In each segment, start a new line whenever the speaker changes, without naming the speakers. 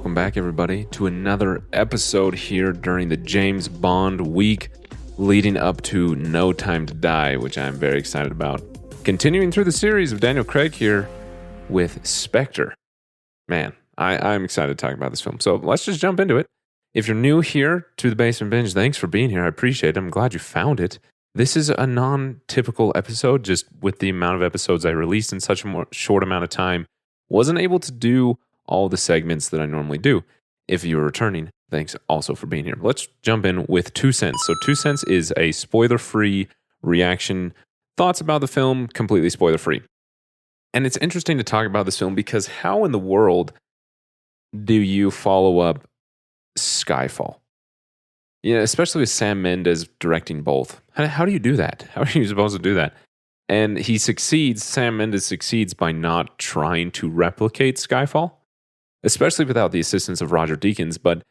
welcome back, everybody, to another episode here during the James Bond week leading up to No Time to Die, which I'm very excited about. Continuing through the series of Daniel Craig here with Spectre. Man, I'm excited to talk about this film. So let's just jump into it. If you're new here to the Basement Binge, thanks for being here. I appreciate it. I'm glad you found it. This is a non-typical episode, just with the amount of episodes I released in such a short amount of time. Wasn't able to do all the segments that I normally do. If you're returning, thanks also for being here. Let's jump in with 2 cents. So 2 cents is a spoiler-free reaction, thoughts about the film, completely spoiler-free. And it's interesting to talk about this film because how in the world do you follow up Skyfall? Yeah, especially with Sam Mendes directing both. How do you do that? How are you supposed to do that? And he succeeds, Sam Mendes succeeds by not trying to replicate Skyfall, especially without the assistance of Roger Deakins. But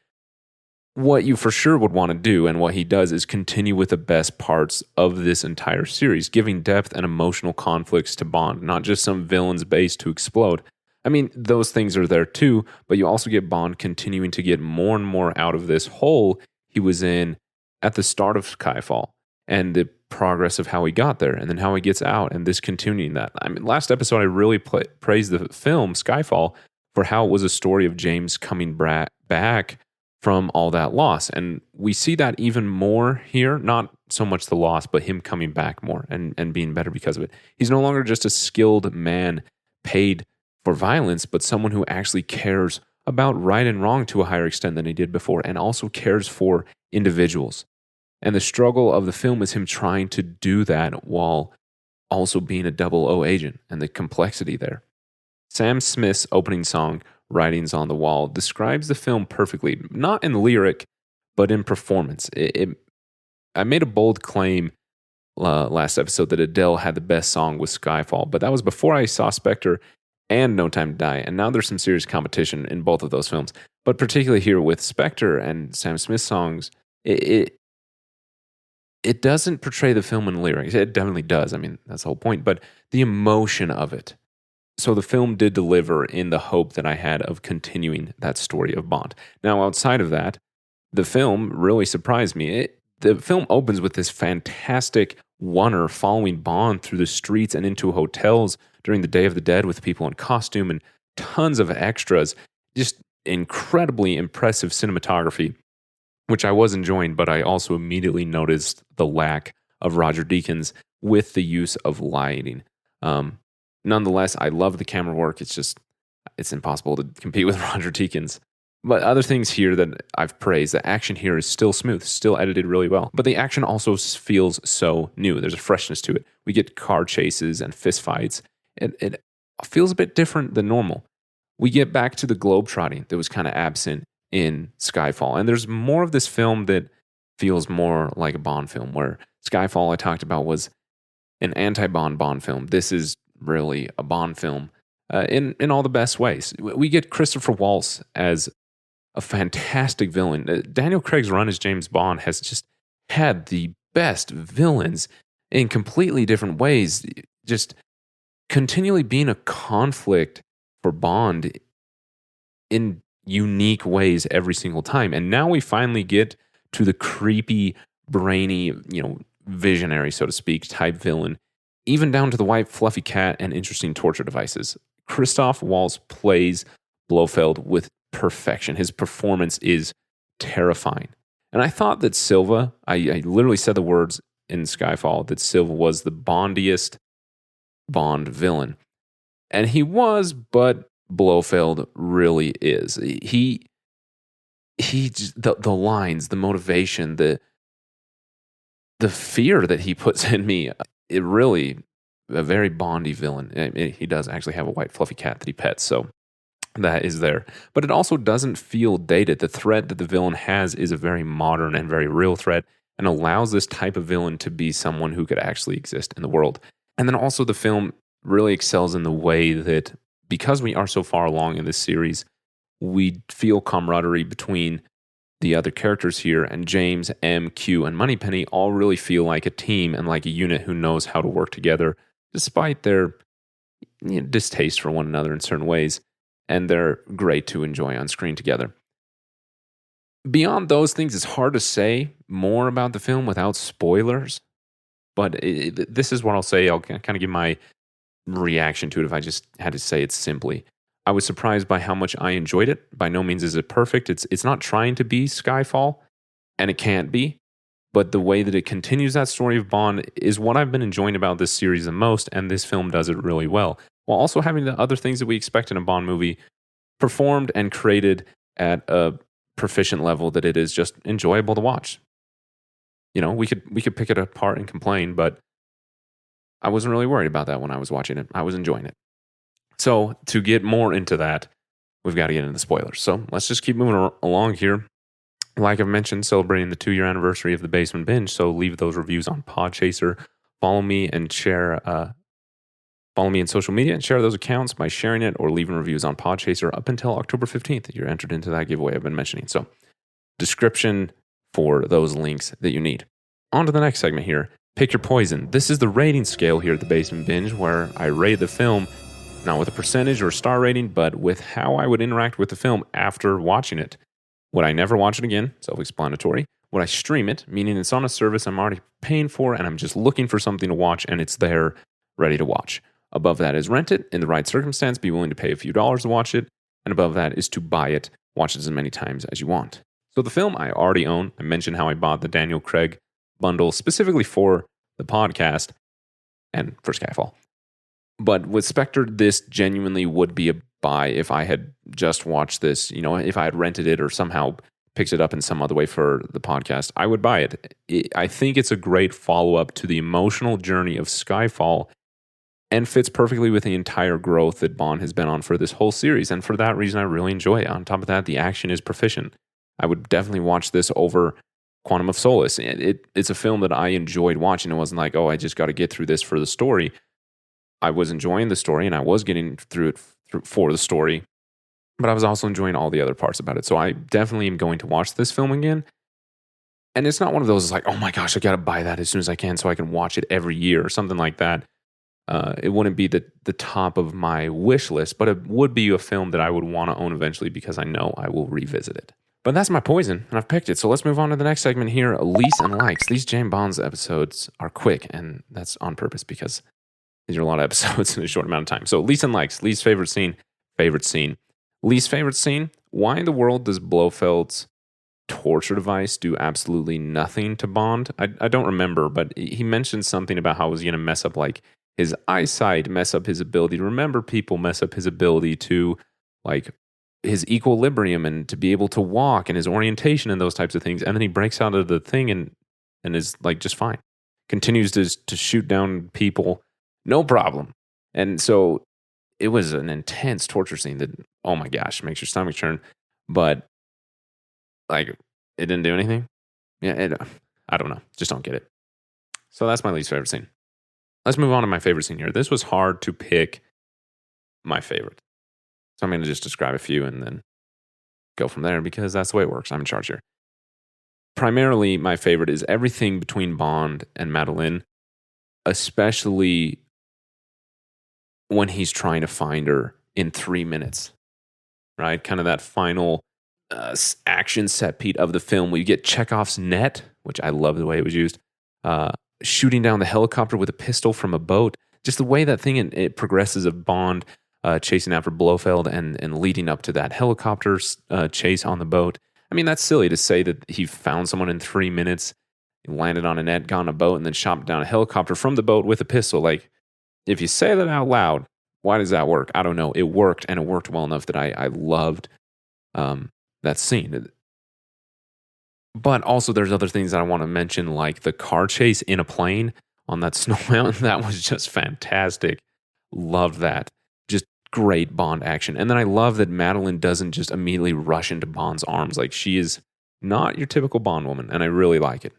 what you for sure would want to do, and what he does, is continue with the best parts of this entire series, giving depth and emotional conflicts to Bond, not just some villain's base to explode. I mean, those things are there too, but you also get Bond continuing to get more and more out of this hole he was in at the start of Skyfall, and the progress of how he got there, and then how he gets out, and this continuing that. I mean, last episode I really praised the film Skyfall for how it was a story of James coming back from all that loss, and we see that even more here. Not so much the loss, but him coming back more and being better because of it. He's no longer just a skilled man paid for violence, but someone who actually cares about right and wrong to a higher extent than he did before, and also cares for individuals. And the struggle of the film is him trying to do that while also being a 00 agent, and the complexity there. Sam Smith's opening song, Writings on the Wall, describes the film perfectly, not in lyric, but in performance. I made a bold claim last episode that Adele had the best song with Skyfall, but that was before I saw Spectre and No Time to Die, and now there's some serious competition in both of those films. But particularly here with Spectre and Sam Smith's songs, it doesn't portray the film in lyrics. It definitely does. I mean, that's the whole point. But the emotion of it. So the film did deliver in the hope that I had of continuing that story of Bond. Now, outside of that, the film really surprised me. The film opens with this fantastic oneer following Bond through the streets and into hotels during the Day of the Dead with people in costume and tons of extras. Just incredibly impressive cinematography, which I was enjoying, but I also immediately noticed the lack of Roger Deakins with the use of lighting. Nonetheless, I love the camera work. It's impossible to compete with Roger Deakins. But other things here that I've praised, the action here is still smooth, still edited really well. But the action also feels so new. There's a freshness to it. We get car chases and fistfights. It feels a bit different than normal. We get back to the globetrotting that was kind of absent in Skyfall. And there's more of this film that feels more like a Bond film, where Skyfall I talked about was an anti-Bond film. This is really a Bond film in all the best ways. We get Christopher Waltz as a fantastic villain. Daniel Craig's run as James Bond has just had the best villains in completely different ways, just continually being a conflict for Bond in unique ways every single time. And now we finally get to the creepy, brainy, visionary, so to speak, type villain, even down to the white fluffy cat and interesting torture devices. Christoph Waltz plays Blofeld with perfection. His performance is terrifying. And I thought that Silva, I literally said the words in Skyfall, that Silva was the Bondiest Bond villain. And he was, but Blofeld really is. The lines, the motivation, the fear that he puts in me, it really a very Bondy villain. He does actually have a white fluffy cat that he pets, so that is there. But it also doesn't feel dated. The threat that the villain has is a very modern and very real threat, and allows this type of villain to be someone who could actually exist in the world. And then also the film really excels in the way that, because we are so far along in this series, we feel camaraderie between the other characters here, and James, M, Q, and Moneypenny all really feel like a team and like a unit who knows how to work together, despite their distaste for one another in certain ways. and they're great to enjoy on screen together. Beyond those things, it's hard to say more about the film without spoilers, but this is what I'll say. I'll kind of give my reaction to it if I just had to say it simply. I was surprised by how much I enjoyed it. By no means is it perfect. It's not trying to be Skyfall, and it can't be. But the way that it continues that story of Bond is what I've been enjoying about this series the most, and this film does it really well. While also having the other things that we expect in a Bond movie performed and created at a proficient level that it is just enjoyable to watch. You know, we could pick it apart and complain, but I wasn't really worried about that when I was watching it. I was enjoying it. So to get more into that, we've got to get into the spoilers. So let's just keep moving along here. Like I've mentioned, celebrating the 2-year anniversary of the Basement Binge. So leave those reviews on Podchaser. Follow me and share. Follow me in social media and share those accounts by sharing it or leaving reviews on Podchaser up until October 15th. You're entered into that giveaway I've been mentioning. So description for those links that you need. On to the next segment here. Pick your poison. This is the rating scale here at the Basement Binge, where I rate the film not with a percentage or star rating, but with how I would interact with the film after watching it. Would I never watch it again? Self-explanatory. Would I stream it? Meaning it's on a service I'm already paying for and I'm just looking for something to watch and it's there ready to watch. Above that is rent it in the right circumstance, be willing to pay a few dollars to watch it. And above that is to buy it, watch it as many times as you want. So the film I already own. I mentioned how I bought the Daniel Craig bundle specifically for the podcast and for Skyfall. But with Spectre, this genuinely would be a buy if I had just watched this. You know, if I had rented it or somehow picked it up in some other way for the podcast, I would buy it. I think it's a great follow-up to the emotional journey of Skyfall and fits perfectly with the entire growth that Bond has been on for this whole series. And for that reason, I really enjoy it. On top of that, the action is proficient. I would definitely watch this over Quantum of Solace. It's a film that I enjoyed watching. It wasn't like, oh, I just got to get through this for the story. I was enjoying the story and I was getting through it for the story, but I was also enjoying all the other parts about it. So I definitely am going to watch this film again. And it's not one of those like, oh my gosh, I got to buy that as soon as I can so I can watch it every year or something like that. It wouldn't be the top of my wish list, but it would be a film that I would want to own eventually because I know I will revisit it. But that's my poison, and I've picked it. So let's move on to the next segment here, lease and likes. These James Bond episodes are quick, and that's on purpose because these are a lot of episodes in a short amount of time. So least and likes, least favorite scene, favorite scene. Least favorite scene, why in the world does Blofeld's torture device do absolutely nothing to Bond? I don't remember, but he mentioned something about how it was going to mess up like his eyesight, mess up his ability to remember people, mess up his ability to like his equilibrium and to be able to walk and his orientation and those types of things. And then he breaks out of the thing and is like just fine. Continues to shoot down people. No problem. And so it was an intense torture scene that, oh my gosh, makes your stomach churn. But like, it didn't do anything. Yeah, I don't know. Just don't get it. So that's my least favorite scene. Let's move on to my favorite scene here. This was hard to pick my favorite. So I'm going to just describe a few and then go from there because that's the way it works. I'm in charge here. Primarily, my favorite is everything between Bond and Madeleine, especially when he's trying to find her in 3 minutes, right? Kind of that final action set piece of the film. We get Chekhov's net, which I love the way it was used, shooting down the helicopter with a pistol from a boat. Just the way that thing it progresses of Bond chasing after Blofeld and leading up to that helicopter chase on the boat. I mean, that's silly to say that he found someone in 3 minutes, landed on a net, got on a boat, and then shot down a helicopter from the boat with a pistol. Like, if you say that out loud, why does that work? I don't know. It worked, and it worked well enough that I loved that scene. But also, there's other things that I want to mention, like the car chase in a plane on that snow mountain. That was just fantastic. Loved that. Just great Bond action. And then I love that Madeleine doesn't just immediately rush into Bond's arms. Like, she is not your typical Bond woman, and I really like it.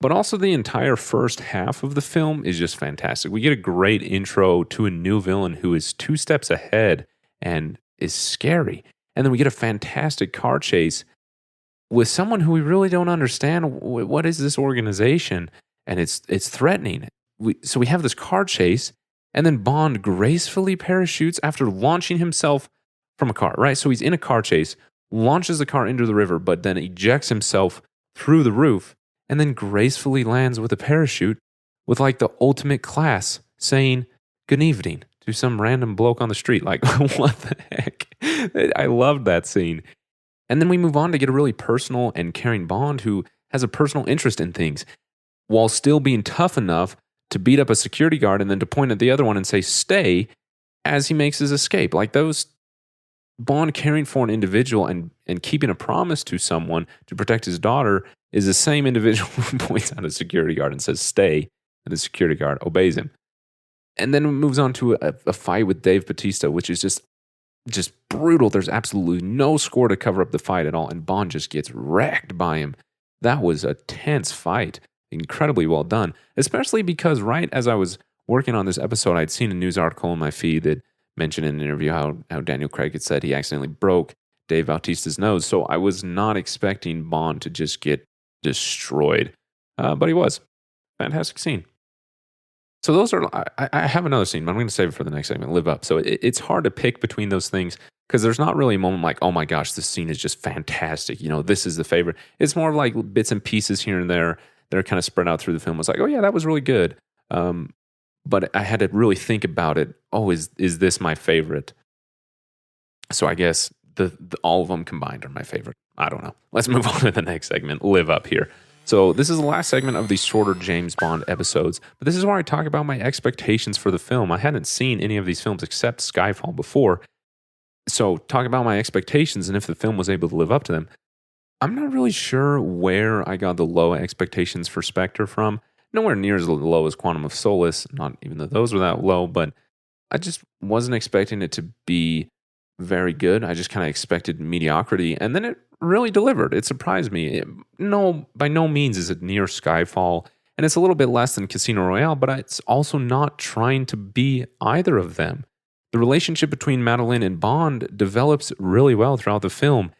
But also the entire first half of the film is just fantastic. We get a great intro to a new villain who is 2 steps ahead and is scary. And then we get a fantastic car chase with someone who we really don't understand. What is this organization? And it's threatening. So we have this car chase, And then Bond gracefully parachutes after launching himself from a car, right? So he's in a car chase, launches the car into the river, but then ejects himself through the roof and then gracefully lands with a parachute with like the ultimate class saying good evening to some random bloke on the street. Like, what the heck? I loved that scene. And then we move on to get a really personal and caring Bond who has a personal interest in things while still being tough enough to beat up a security guard and then to point at the other one and say, stay, as he makes his escape. Like those Bond caring for an individual and keeping a promise to someone to protect his daughter is the same individual who points out a security guard and says, stay, and the security guard obeys him. And then it moves on to a fight with Dave Bautista, which is just brutal. There's absolutely no score to cover up the fight at all, and Bond just gets wrecked by him. That was a tense fight. Incredibly well done, especially because right as I was working on this episode, I'd seen a news article in my feed that mentioned in an interview how Daniel Craig had said he accidentally broke Dave Bautista's nose. So I was not expecting Bond to just get destroyed, but he was. Fantastic scene. So those are, I have another scene, but I'm going to save it for the next segment, Live Up. So it's hard to pick between those things because there's not really a moment like, oh my gosh, this scene is just fantastic. You know, this is the favorite. It's more like bits and pieces here and there that are kind of spread out through the film. It's like, oh yeah, that was really good. But I had to really think about it. Oh, is this my favorite? So I guess all of them combined are my favorite. I don't know. Let's move on to the next segment, Live Up here. So this is the last segment of these shorter James Bond episodes, but this is where I talk about my expectations for the film. I hadn't seen any of these films except Skyfall before. So talk about my expectations and if the film was able to live up to them. I'm not really sure where I got the low expectations for Spectre from. Nowhere near as low as Quantum of Solace, not even though those were that low, but I just wasn't expecting it to be very good. I just kind of expected mediocrity, and then it really delivered. It surprised me. By no means is it near Skyfall, and it's a little bit less than Casino Royale, but it's also not trying to be either of them. The relationship between Madeline and Bond develops really well throughout the film,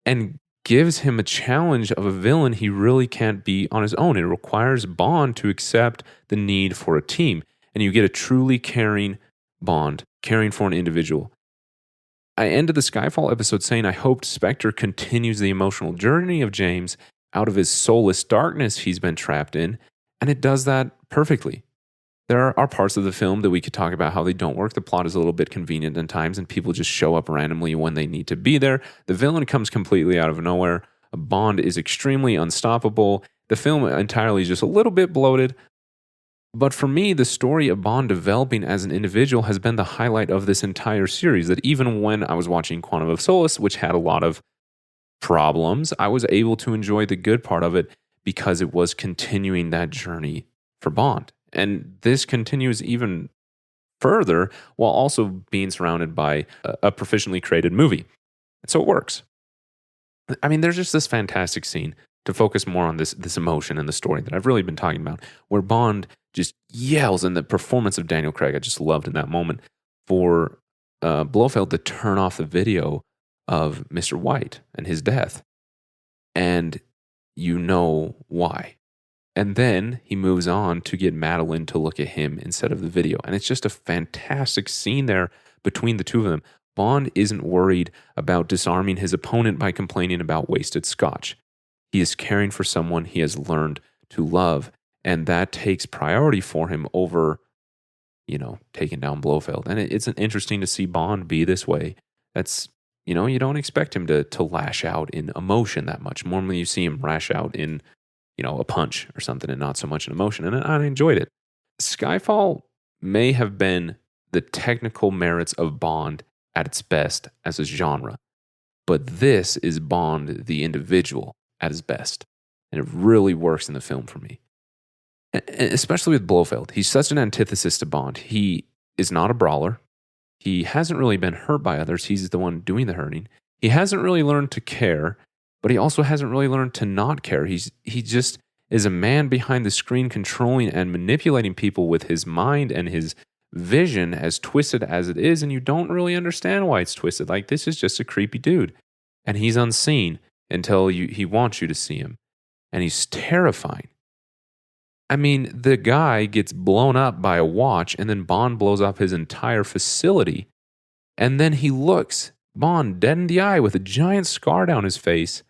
and gives him a challenge of a villain he really can't be on his own. It requires Bond to accept the need for a team, and you get a truly caring Bond, caring for an individual. I ended the Skyfall episode saying I hoped Spectre continues the emotional journey of James out of his soulless darkness he's been trapped in, and it does that perfectly. There are parts of the film that we could talk about how they don't work. The plot is a little bit convenient at times, and people just show up randomly when they need to be there. The villain comes completely out of nowhere. Bond is extremely unstoppable. The film entirely is just a little bit bloated. But for me, the story of Bond developing as an individual has been the highlight of this entire series. That even when I was watching Quantum of Solace, which had a lot of problems, I was able to enjoy the good part of it because it was continuing that journey for Bond. And this continues even further while also being surrounded by a proficiently created movie. So it works. I mean, there's just this fantastic scene to focus more on this emotion and the story that I've really been talking about, where Bond just yells, and the performance of Daniel Craig, I just loved in that moment, for Blofeld to turn off the video of Mr. White and his death. And you know why. And then he moves on to get Madeline to look at him instead of the video. And it's just a fantastic scene there between the two of them. Bond isn't worried about disarming his opponent by complaining about wasted scotch. He is caring for someone he has learned to love. And that takes priority for him over, taking down Blofeld. And it's interesting to see Bond be this way. That's, you don't expect him to lash out in emotion that much. Normally you see him lash out in a punch or something and not so much an emotion. And I enjoyed it. Skyfall may have been the technical merits of Bond at its best as a genre, but this is Bond, the individual, at his best. And it really works in the film for me. Especially with Blofeld. He's such an antithesis to Bond. He is not a brawler. He hasn't really been hurt by others. He's the one doing the hurting. He hasn't really learned to care, but he also hasn't really learned to not care. He just is a man behind the screen controlling and manipulating people with his mind and his vision, as twisted as it is, and you don't really understand why it's twisted. Like, this is just a creepy dude. And he's unseen until he wants you to see him. And he's terrifying. I mean, the guy gets blown up by a watch, and then Bond blows up his entire facility. And then he looks Bond dead in the eye with a giant scar down his face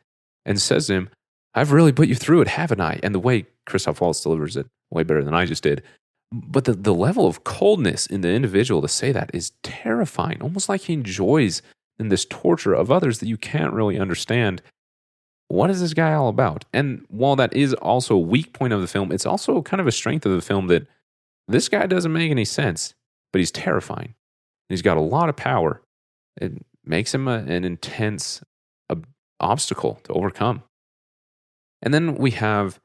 and says to him, "I've really put you through it, haven't I?" And the way Christoph Waltz delivers it, way better than I just did. But the level of coldness in the individual to say that is terrifying, almost like he enjoys in this torture of others that you can't really understand. What is this guy all about? And while that is also a weak point of the film, it's also kind of a strength of the film that this guy doesn't make any sense, but he's terrifying. He's got a lot of power. It makes him an intense obstacle to overcome. And then we have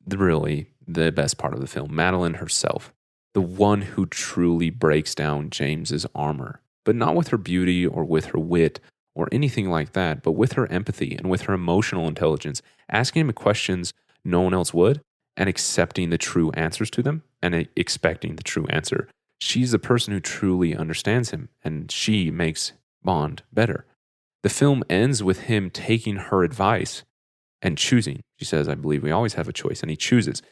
the best part of the film, Madeline herself, the one who truly breaks down James's armor, but not with her beauty or with her wit or anything like that, but with her empathy and with her emotional intelligence, asking him questions no one else would and accepting the true answers to them and expecting the true answer. She's the person who truly understands him, and she makes Bond better. The film ends with him taking her advice and choosing. She says, "I believe we always have a choice," and he chooses,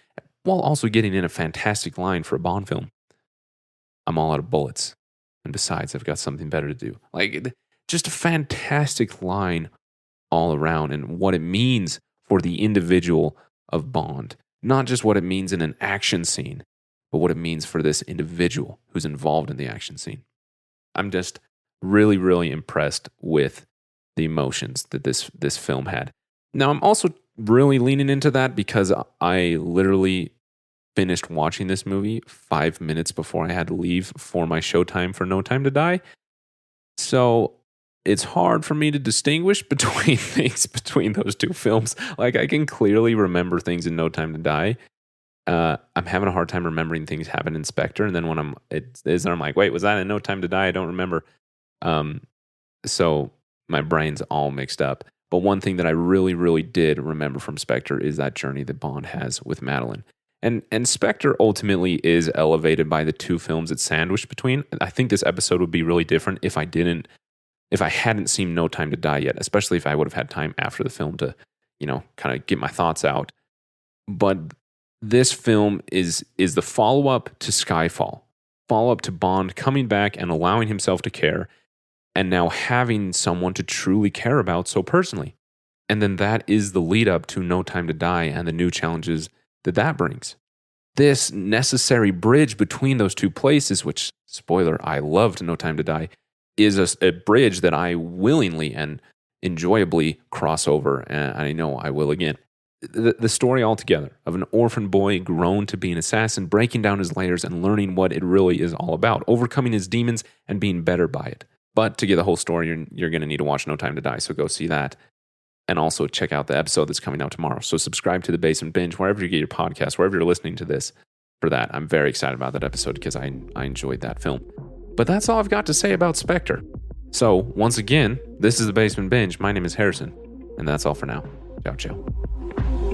while also getting in a fantastic line for a Bond film. "I'm all out of bullets, and besides, I've got something better to do." Like, just a fantastic line all around, and what it means for the individual of Bond. Not just what it means in an action scene, but what it means for this individual who's involved in the action scene. I'm just really, really impressed with the emotions that this film had. Now, I'm also really leaning into that because I literally finished watching this movie 5 minutes before I had to leave for my showtime for No Time to Die. So it's hard for me to distinguish between things between those two films. Like, I can clearly remember things in No Time to Die. I'm having a hard time remembering things happen in Spectre, and then when I'm like, wait, was that in No Time to Die? I don't remember. So my brain's all mixed up. But one thing that I really, really did remember from Spectre is that journey that Bond has with Madeline. And Spectre ultimately is elevated by the two films it's sandwiched between. I think this episode would be really different if I hadn't seen No Time to Die yet, especially if I would have had time after the film to, kind of get my thoughts out. But this film is the follow-up to Skyfall, follow-up to Bond coming back and allowing himself to care, and now having someone to truly care about so personally. And then that is the lead-up to No Time to Die and the new challenges that brings. This necessary bridge between those two places, which, spoiler, I loved No Time to Die, is a bridge that I willingly and enjoyably cross over, and I know I will again. The story altogether of an orphan boy grown to be an assassin, breaking down his layers and learning what it really is all about, overcoming his demons and being better by it. But to get the whole story, you're going to need to watch No Time to Die, so go see that. And also check out the episode that's coming out tomorrow. So subscribe to the Basement Binge, wherever you get your podcast, wherever you're listening to this for that. I'm very excited about that episode because I enjoyed that film. But that's all I've got to say about Spectre. So once again, this is the Basement Binge. My name is Harrison, and that's all for now. Ciao, ciao.